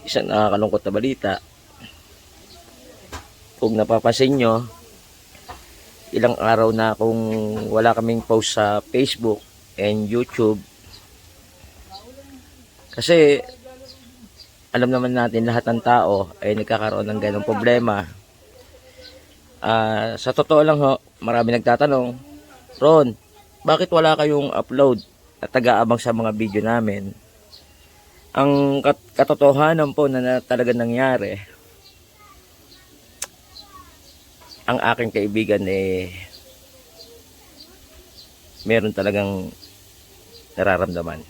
isang nakakalungkot na balita. Kung napapansin nyo, ilang araw na kung wala kaming post sa Facebook and YouTube. Kasi alam naman natin lahat ng tao ay nagkakaroon ng ganong problema. Sa totoo lang ho, marami nagtatanong, Ron, bakit wala kayong upload at taga-abang sa mga video namin? Ang katotohanan po na talaga nangyari, ang aking kaibigan meron talagang nararamdaman.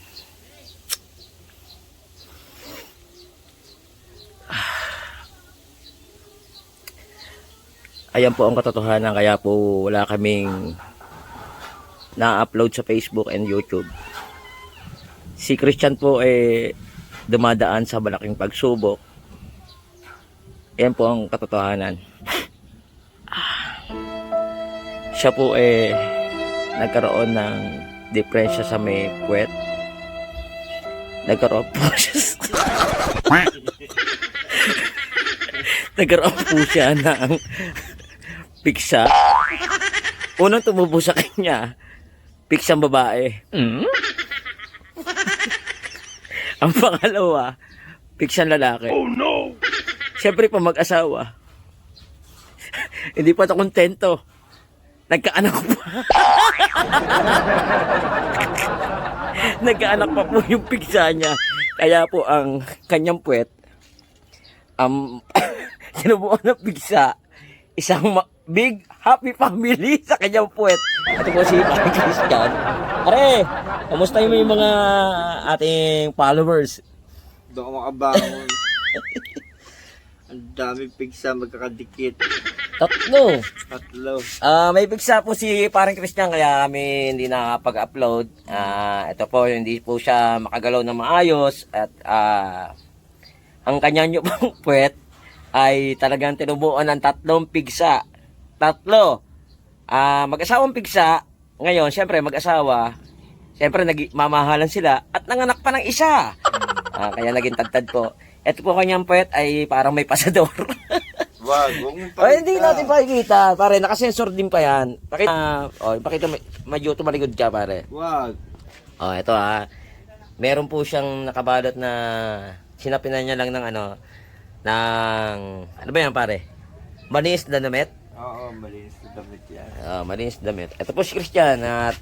Ayan po ang katotohanan, kaya po wala kaming na-upload sa Facebook and YouTube. Si Christian po dumadaan sa malaking pagsubok. Ayan po ang katotohanan. Siya po nagkaroon ng depresya sa may puwet. Nagkaroon po siya nagkaroon po siya ng piksa. Unang tumubo sa kanya, piksang babae. Ang pangalawa, piksang lalaki. Oh no! Siyempre pa mag-asawa. Hindi pa ito kontento. Nagkaanak pa. Nagkaanak pa po yung piksa niya. Kaya po ang kanyang puwet, sinubukan ng piksa, isang big happy family sa kanyang puwet. Ito po si Parang Christian. Pare, kamusta mo yung mga ating followers? Doon ako makabangon. Ang dami pigsa magkakadikit. Tatlo. May piksa po si Parang Christian kaya kami hindi nakapag-upload. Ito po, hindi po siya makagalaw na maayos at ang kanya nyo pong puwet ay talagang tinubuan ng 3 pigsa. 3. Mag-asawang pigsa. Ngayon, syempre mag-asawa. Syempre nagmamahalan sila at nanganak pa ng isa. Kaya naging tagtad po. Ito po kanyang puwet ay parang may pasador. Wag mong Ay, hindi natin pakikita. Pare, nakasensor din pa yan. Pakita medyo tumaligod ka, pare. Wag. Ito meron po siyang nakabalot na sinapinan niya lang ng ano ba yan, pare? Malinis na damit? Oo, malinis na damit yan. Malinis na damit. Ito po si Christian at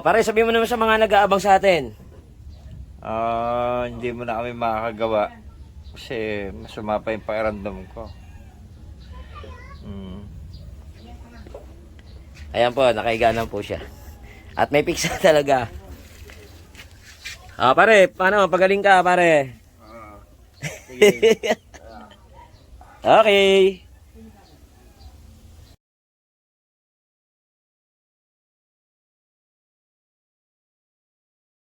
pare, sabihin mo naman sa mga nag-aabang sa atin. Hindi mo na kami makakagawa. Kasi masama pa yung pakiramdam ko. Ayan po, nakaiganan po siya. At may piksa talaga. Pare, paano? Pagaling ka, pare. Sige. Okay.